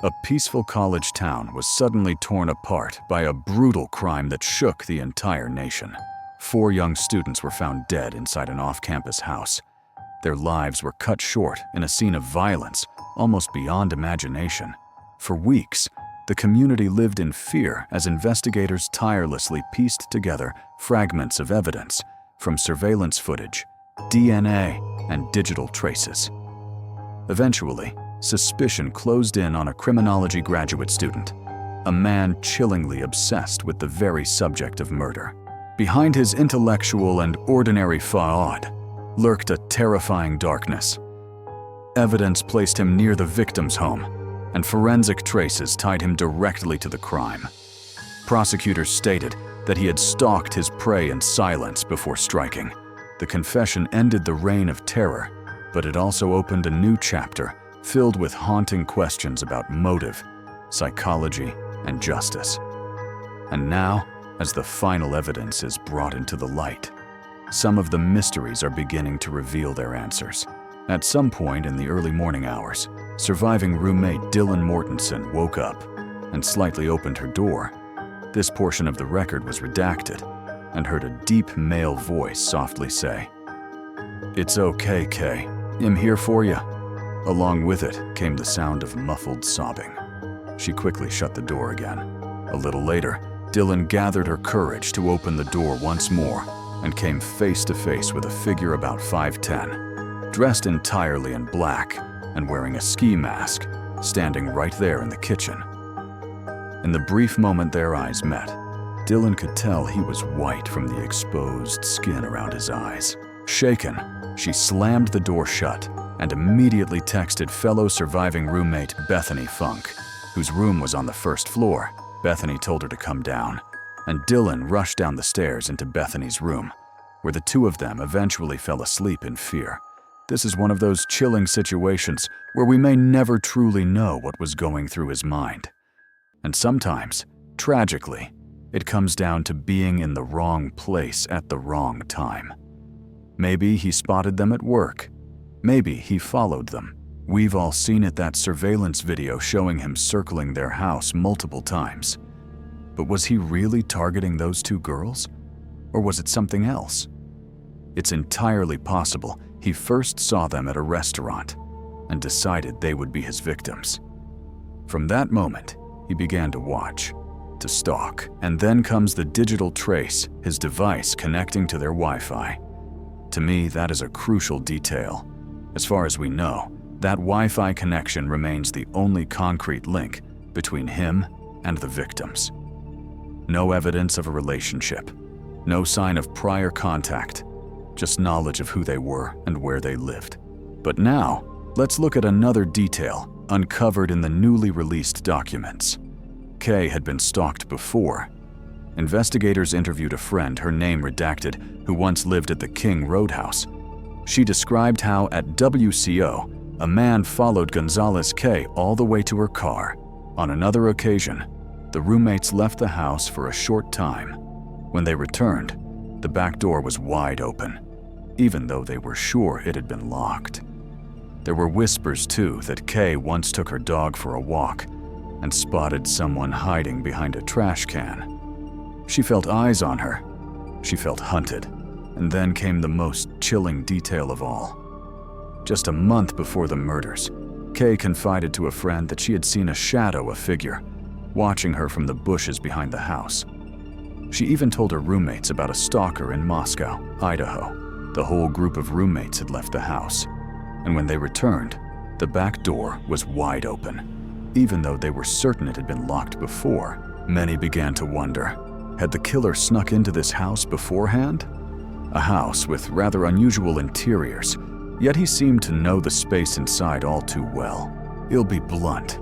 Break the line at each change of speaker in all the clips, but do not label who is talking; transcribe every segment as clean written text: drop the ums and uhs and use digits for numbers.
A peaceful college town was suddenly torn apart by a brutal crime that shook the entire nation. 4 young students were found dead inside an off-campus house. Their lives were cut short in a scene of violence almost beyond imagination. For weeks, the community lived in fear as investigators tirelessly pieced together fragments of evidence from surveillance footage, DNA, and digital traces. Eventually, suspicion closed in on a criminology graduate student, a man chillingly obsessed with the very subject of murder. Behind his intellectual and ordinary facade lurked a terrifying darkness. Evidence placed him near the victim's home, and forensic traces tied him directly to the crime. Prosecutors stated that he had stalked his prey in silence before striking. The confession ended the reign of terror, but it also opened a new chapter filled with haunting questions about motive, psychology, and justice. And now, as the final evidence is brought into the light, some of the mysteries are beginning to reveal their answers. At some point in the early morning hours, surviving roommate Dylan Mortensen woke up and slightly opened her door. This portion of the record was redacted, and heard a deep male voice softly say, "It's okay, Kay. I'm here for you." Along with it came the sound of muffled sobbing. She quickly shut the door again. A little later, Dylan gathered her courage to open the door once more and came face to face with a figure about 5'10", dressed entirely in black and wearing a ski mask, standing right there in the kitchen. In the brief moment their eyes met, Dylan could tell he was white from the exposed skin around his eyes. Shaken, she slammed the door shut and immediately texted fellow surviving roommate Bethany Funk, whose room was on the first floor. Bethany told her to come down, and Dylan rushed down the stairs into Bethany's room, where the two of them eventually fell asleep in fear. This is one of those chilling situations where we may never truly know what was going through his mind. And sometimes, tragically, it comes down to being in the wrong place at the wrong time. Maybe he spotted them at work. Maybe he followed them. We've all seen it, that surveillance video showing him circling their house multiple times. But was he really targeting those 2 girls? Or was it something else? It's entirely possible he first saw them at a restaurant and decided they would be his victims. From that moment, he began to watch, to stalk, and then comes the digital trace, his device connecting to their Wi-Fi. To me, that is a crucial detail. As far as we know, that Wi-Fi connection remains the only concrete link between him and the victims. No evidence of a relationship, no sign of prior contact, just knowledge of who they were and where they lived. But now, let's look at another detail uncovered in the newly released documents. Kay had been stalked before. Investigators interviewed a friend, her name redacted, who once lived at the King Roadhouse. She described how at WCO, a man followed Gonzalez Kay all the way to her car. On another occasion, the roommates left the house for a short time. When they returned, the back door was wide open, even though they were sure it had been locked. There were whispers, too, that Kay once took her dog for a walk and spotted someone hiding behind a trash can. She felt eyes on her. She felt hunted. And then came the most chilling detail of all. Just a month before the murders, Kay confided to a friend that she had seen a shadow, a figure, watching her from the bushes behind the house. She even told her roommates about a stalker in Moscow, Idaho. The whole group of roommates had left the house, and when they returned, the back door was wide open. Even though they were certain it had been locked before, many began to wonder, had the killer snuck into this house beforehand? A house with rather unusual interiors, yet he seemed to know the space inside all too well. He'll be blunt.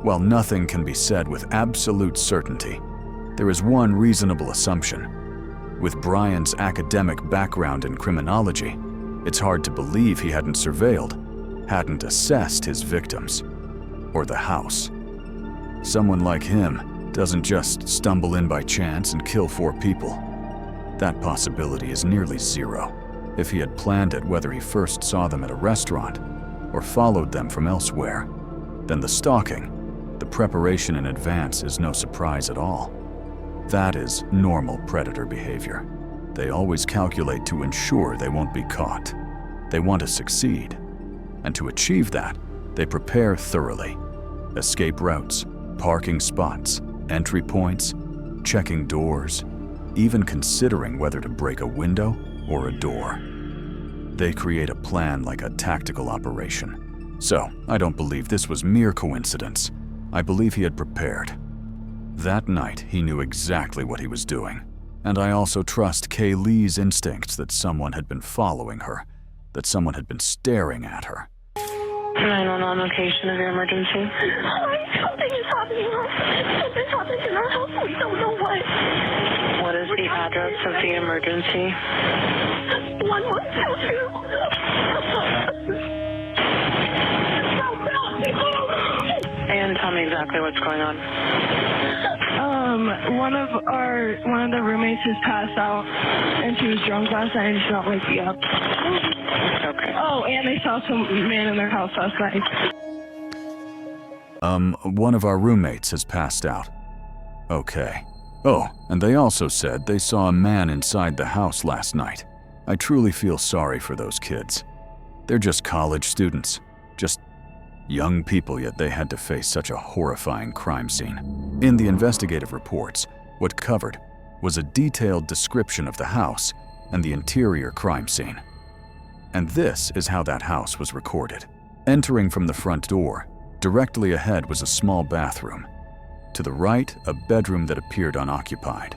While nothing can be said with absolute certainty, there is one reasonable assumption. With Bryan's academic background in criminology, it's hard to believe he hadn't surveilled, hadn't assessed his victims, or the house. Someone like him doesn't just stumble in by chance and kill 4 people. That possibility is nearly zero. If he had planned it, whether he first saw them at a restaurant or followed them from elsewhere, then the stalking The preparation in advance is no surprise at all. That is normal predator behavior. They always calculate to ensure they won't be caught. They want to succeed. And to achieve that, they prepare thoroughly. Escape routes, parking spots, entry points, checking doors, even considering whether to break a window or a door. They create a plan like a tactical operation. So, I don't believe this was mere coincidence. I believe he had prepared. That night, he knew exactly what he was doing. And I also trust Kaylee's instincts that someone had been following her, that someone had been staring at her.
911 location of your emergency.
Something is happening. Something's happening in our house. We don't know what.
What is the address of the emergency?
1122.
And tell me exactly what's going on.
One of the roommates has passed out, and she was drunk last night and she's not waking up.
Okay.
Oh, and they saw some man in their house last night.
One of our roommates has passed out. Okay. Oh, and they also said they saw a man inside the house last night. I truly feel sorry for those kids. They're just college students, just young people, yet they had to face such a horrifying crime scene. In the investigative reports, what covered was a detailed description of the house and the interior crime scene. And this is how that house was recorded. Entering from the front door, directly ahead was a small bathroom. To the right, a bedroom that appeared unoccupied.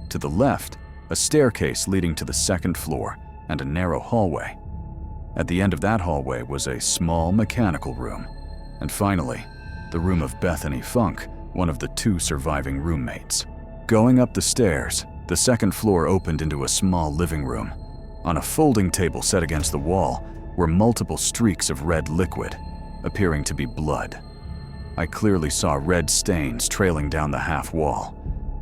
To the left, a staircase leading to the second floor and a narrow hallway. At the end of that hallway was a small mechanical room. And finally, the room of Bethany Funk, one of the two surviving roommates. Going up the stairs, the second floor opened into a small living room. On a folding table set against the wall were multiple streaks of red liquid, appearing to be blood. I clearly saw red stains trailing down the half wall.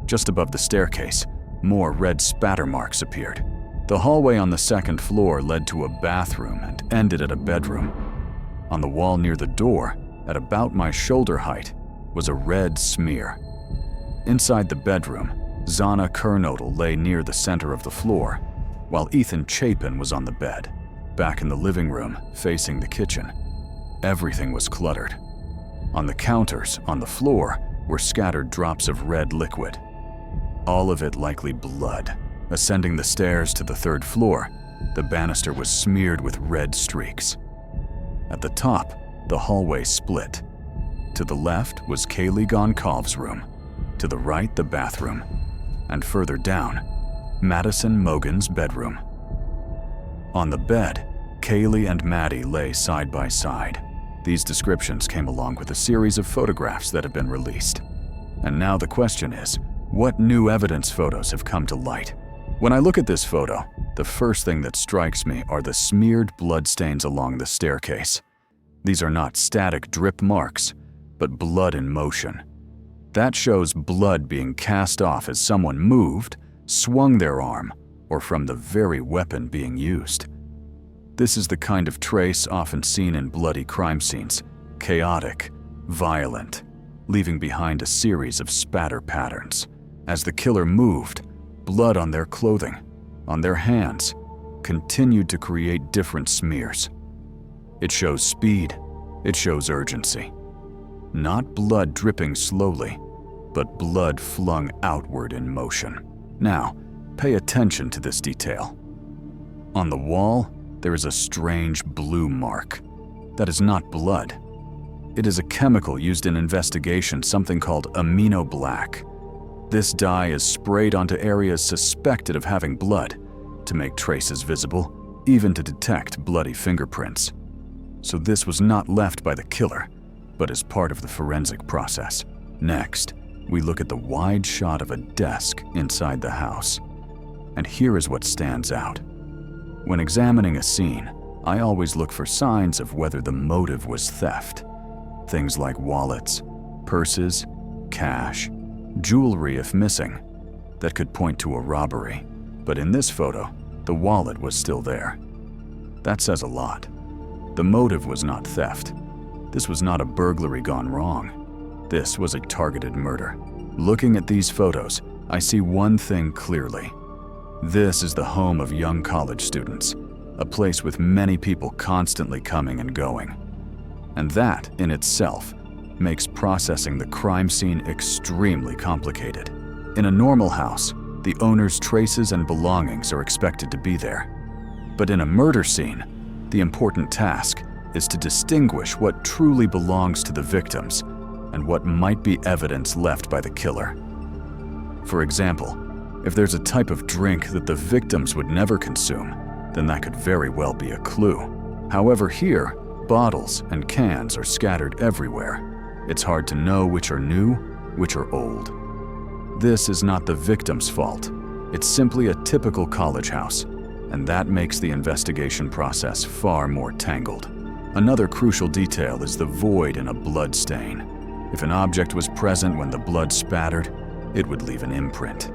Just above the staircase, more red spatter marks appeared. The hallway on the second floor led to a bathroom and ended at a bedroom. On the wall near the door, at about my shoulder height, was a red smear. Inside the bedroom, Zana Kernodle lay near the center of the floor, while Ethan Chapin was on the bed, back in the living room, facing the kitchen. Everything was cluttered. On the counters, on the floor, were scattered drops of red liquid. All of it likely blood. Ascending the stairs to the third floor, the banister was smeared with red streaks. At the top, the hallway split. To the left was Kaylee Goncalves' room, to the right the bathroom, and further down, Madison Mogan's bedroom. On the bed, Kaylee and Maddie lay side by side. These descriptions came along with a series of photographs that have been released. And now the question is, what new evidence photos have come to light? When I look at this photo, the first thing that strikes me are the smeared bloodstains along the staircase. These are not static drip marks, but blood in motion. That shows blood being cast off as someone moved, swung their arm, or from the very weapon being used. This is the kind of trace often seen in bloody crime scenes, chaotic, violent, leaving behind a series of spatter patterns. As the killer moved, blood on their clothing, on their hands, continued to create different smears. It shows speed, it shows urgency. Not blood dripping slowly, but blood flung outward in motion. Now, pay attention to this detail. On the wall, there is a strange blue mark. That is not blood. It is a chemical used in investigation, something called amino black. This dye is sprayed onto areas suspected of having blood to make traces visible, even to detect bloody fingerprints. So this was not left by the killer, but as part of the forensic process. Next, we look at the wide shot of a desk inside the house. And here is what stands out. When examining a scene, I always look for signs of whether the motive was theft. Things like wallets, purses, cash, jewelry if missing, that could point to a robbery. But in this photo, the wallet was still there. That says a lot. The motive was not theft. This was not a burglary gone wrong. This was a targeted murder. Looking at these photos, I see one thing clearly. This is the home of young college students, a place with many people constantly coming and going. And that, in itself, makes processing the crime scene extremely complicated. In a normal house, the owner's traces and belongings are expected to be there. But in a murder scene, the important task is to distinguish what truly belongs to the victims and what might be evidence left by the killer. For example, if there's a type of drink that the victims would never consume, then that could very well be a clue. However, here, bottles and cans are scattered everywhere. It's hard to know which are new, which are old. This is not the victim's fault. It's simply a typical college house, and that makes the investigation process far more tangled. Another crucial detail is the void in a blood stain. If an object was present when the blood spattered, it would leave an imprint.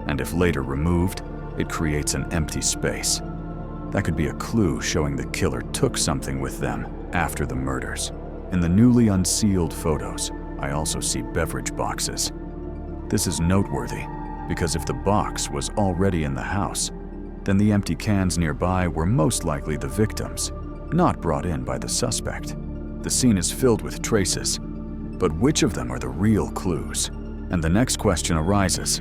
And if later removed, it creates an empty space. That could be a clue showing the killer took something with them after the murders. In the newly unsealed photos, I also see beverage boxes. This is noteworthy because if the box was already in the house, then the empty cans nearby were most likely the victims, not brought in by the suspect. The scene is filled with traces, but which of them are the real clues? And the next question arises: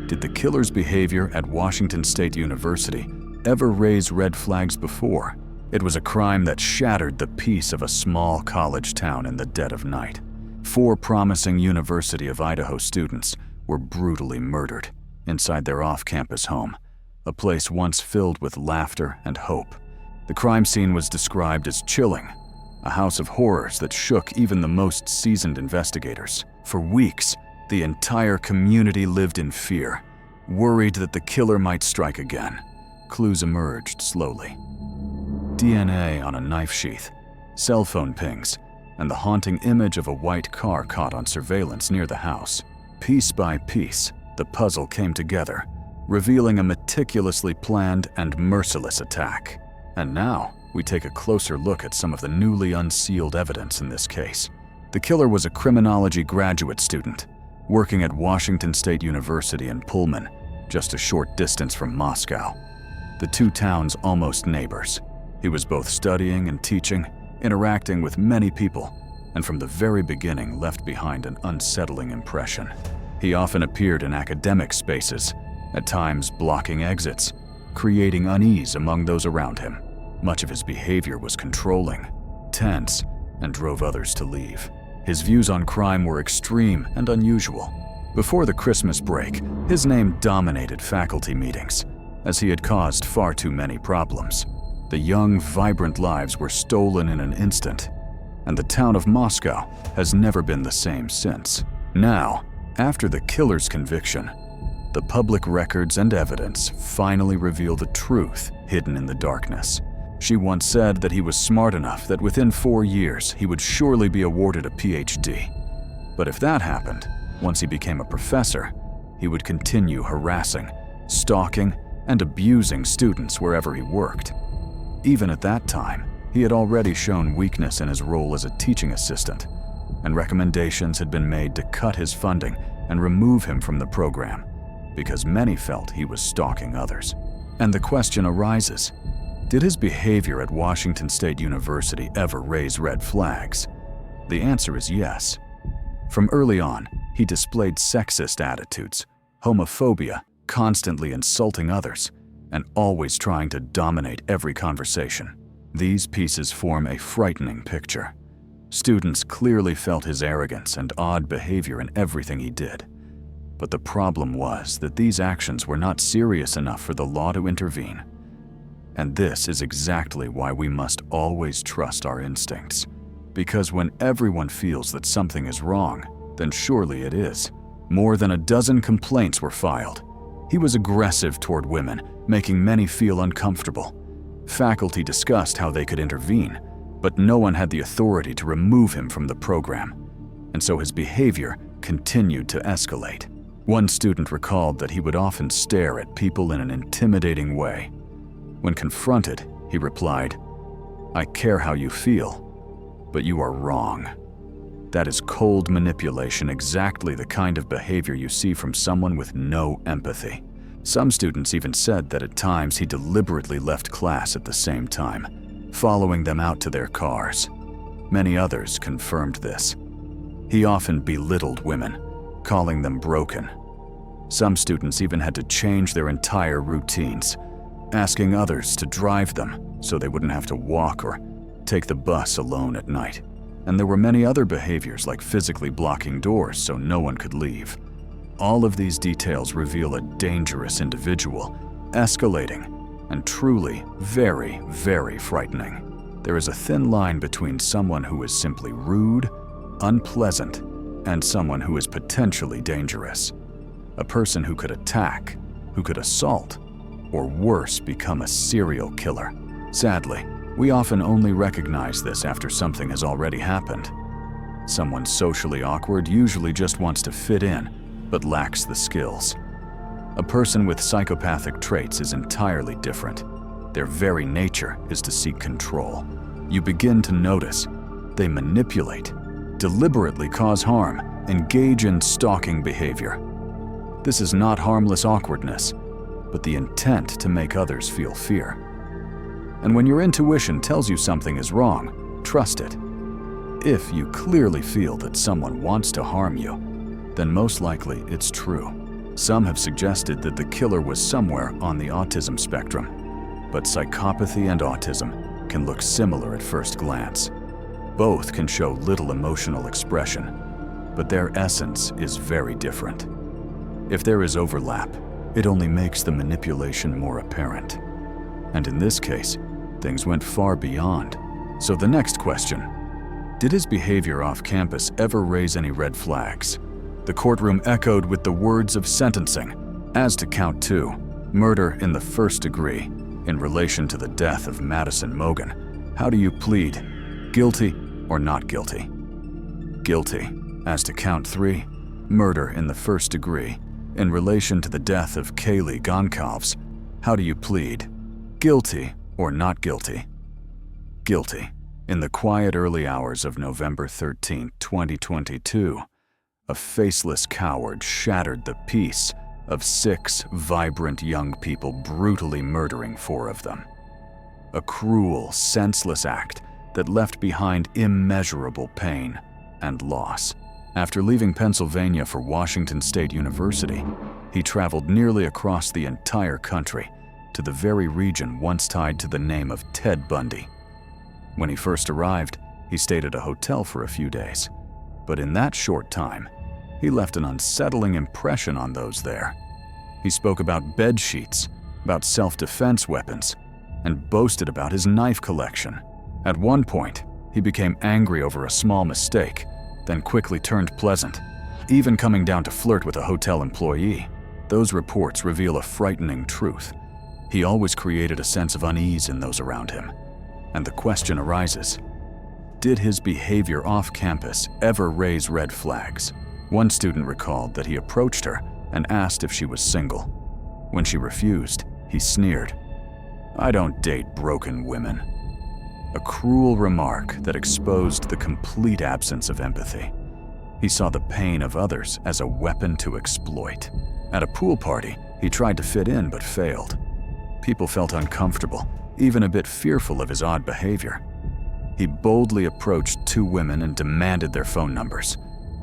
did the killer's behavior at Washington State University ever raise red flags before? It was a crime that shattered the peace of a small college town in the dead of night. 4 promising University of Idaho students were brutally murdered inside their off-campus home, a place once filled with laughter and hope. The crime scene was described as chilling, a house of horrors that shook even the most seasoned investigators. For weeks, the entire community lived in fear, worried that the killer might strike again. Clues emerged slowly. DNA on a knife sheath, cell phone pings, and the haunting image of a white car caught on surveillance near the house. Piece by piece, the puzzle came together, revealing a meticulously planned and merciless attack. And now, we take a closer look at some of the newly unsealed evidence in this case. The killer was a criminology graduate student, working at Washington State University in Pullman, just a short distance from Moscow. The 2 towns almost neighbors. He was both studying and teaching, interacting with many people, and from the very beginning left behind an unsettling impression. He often appeared in academic spaces, at times blocking exits, creating unease among those around him. Much of his behavior was controlling, tense, and drove others to leave. His views on crime were extreme and unusual. Before the Christmas break, his name dominated faculty meetings, as he had caused far too many problems. The young, vibrant lives were stolen in an instant, and the town of Moscow has never been the same since. Now, after the killer's conviction, the public records and evidence finally reveal the truth hidden in the darkness. She once said that he was smart enough that within 4 years he would surely be awarded a PhD. But if that happened, once he became a professor, he would continue harassing, stalking, and abusing students wherever he worked. Even at that time, he had already shown weakness in his role as a teaching assistant, and recommendations had been made to cut his funding and remove him from the program, because many felt he was stalking others. And the question arises, did his behavior at Washington State University ever raise red flags? The answer is yes. From early on, he displayed sexist attitudes, homophobia, constantly insulting others, and always trying to dominate every conversation. These pieces form a frightening picture. Students clearly felt his arrogance and odd behavior in everything he did. But the problem was that these actions were not serious enough for the law to intervene. And this is exactly why we must always trust our instincts. Because when everyone feels that something is wrong, then surely it is. More than a dozen complaints were filed. He was aggressive toward women, making many feel uncomfortable. Faculty discussed how they could intervene, but no one had the authority to remove him from the program. And so his behavior continued to escalate. One student recalled that he would often stare at people in an intimidating way. When confronted, he replied, "I care how you feel, but you are wrong." That is cold manipulation, exactly the kind of behavior you see from someone with no empathy. Some students even said that at times he deliberately left class at the same time, following them out to their cars. Many others confirmed this. He often belittled women, calling them broken. Some students even had to change their entire routines, asking others to drive them so they wouldn't have to walk or take the bus alone at night. And there were many other behaviors like physically blocking doors so no one could leave. All of these details reveal a dangerous individual, escalating, and truly very, very frightening. There is a thin line between someone who is simply rude, unpleasant, and someone who is potentially dangerous. A person who could attack, who could assault, or worse, become a serial killer. Sadly, we often only recognize this after something has already happened. Someone socially awkward usually just wants to fit in, but lacks the skills. A person with psychopathic traits is entirely different. Their very nature is to seek control. You begin to notice they manipulate, deliberately cause harm, engage in stalking behavior. This is not harmless awkwardness, but the intent to make others feel fear. And when your intuition tells you something is wrong, trust it. If you clearly feel that someone wants to harm you, then most likely it's true. Some have suggested that the killer was somewhere on the autism spectrum, but psychopathy and autism can look similar at first glance. Both can show little emotional expression, but their essence is very different. If there is overlap, it only makes the manipulation more apparent. And in this case, things went far beyond. So the next question: did his behavior off campus ever raise any red flags? The courtroom echoed with the words of sentencing. As to count 2, murder in the first degree, in relation to the death of Madison Mogen, how do you plead? Guilty or not guilty? Guilty. As to count 3, murder in the first degree, in relation to the death of Kaylee Goncalves, how do you plead? Guilty or not guilty? Guilty. In the quiet early hours of November 13, 2022, a faceless coward shattered the peace of 6 vibrant young people, brutally murdering 4 of them. A cruel, senseless act that left behind immeasurable pain and loss. After leaving Pennsylvania for Washington State University, he traveled nearly across the entire country to the very region once tied to the name of Ted Bundy. When he first arrived, he stayed at a hotel for a few days, but in that short time, he left an unsettling impression on those there. He spoke about bed sheets, about self-defense weapons, and boasted about his knife collection. At one point, he became angry over a small mistake, then quickly turned pleasant, even coming down to flirt with a hotel employee. Those reports reveal a frightening truth. He always created a sense of unease in those around him. And the question arises, did his behavior off campus ever raise red flags? One student recalled that he approached her and asked if she was single. When she refused, he sneered, "I don't date broken women." A cruel remark that exposed the complete absence of empathy. He saw the pain of others as a weapon to exploit. At a pool party, he tried to fit in but failed. People felt uncomfortable, even a bit fearful of his odd behavior. He boldly approached 2 women and demanded their phone numbers.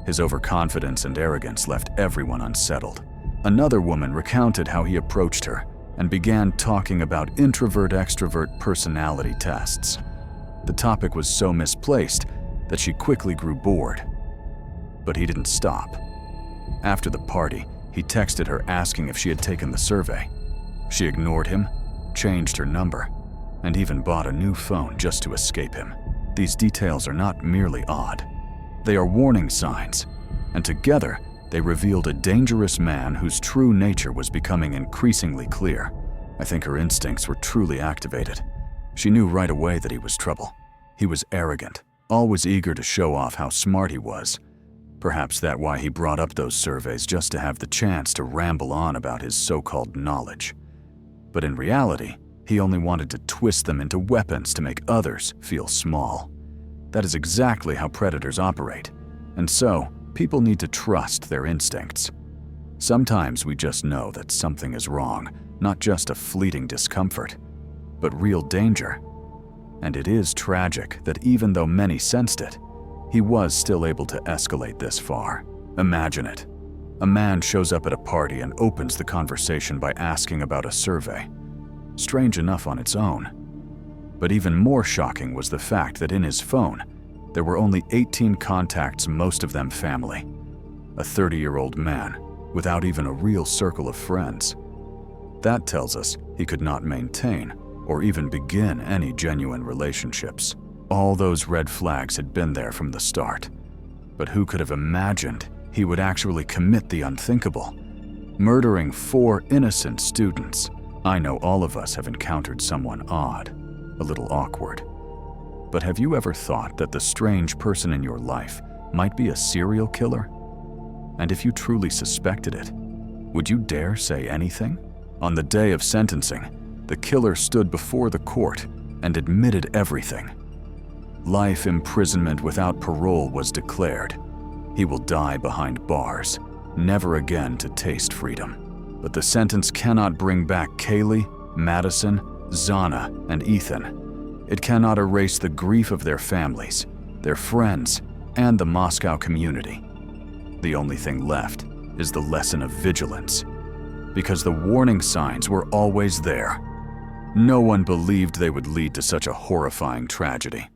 His overconfidence and arrogance left everyone unsettled. Another woman recounted how he approached her and began talking about introvert-extrovert personality tests. The topic was so misplaced that she quickly grew bored. But he didn't stop. After the party, he texted her asking if she had taken the survey. She ignored him, changed her number, and even bought a new phone just to escape him. These details are not merely odd. They are warning signs, and together they revealed a dangerous man whose true nature was becoming increasingly clear. I think her instincts were truly activated. She knew right away that he was trouble. He was arrogant, always eager to show off how smart he was. Perhaps that's why he brought up those surveys, just to have the chance to ramble on about his so-called knowledge. But in reality, he only wanted to twist them into weapons to make others feel small. That is exactly how predators operate. And so, people need to trust their instincts. Sometimes we just know that something is wrong, not just a fleeting discomfort, but real danger. And it is tragic that even though many sensed it, he was still able to escalate this far. Imagine it. A man shows up at a party and opens the conversation by asking about a survey. Strange enough on its own. But even more shocking was the fact that in his phone, there were only 18 contacts, most of them family. A 30-year-old man, without even a real circle of friends. That tells us he could not maintain or even begin any genuine relationships. All those red flags had been there from the start. But who could have imagined he would actually commit the unthinkable, murdering 4 innocent students? I know all of us have encountered someone odd, a little awkward. But have you ever thought that the strange person in your life might be a serial killer? And if you truly suspected it, would you dare say anything? On the day of sentencing, the killer stood before the court and admitted everything. Life imprisonment without parole was declared. He will die behind bars, never again to taste freedom. But the sentence cannot bring back Kaylee, Madison, Zana, and Ethan. It cannot erase the grief of their families, their friends, and the Moscow community. The only thing left is the lesson of vigilance, because the warning signs were always there. No one believed they would lead to such a horrifying tragedy.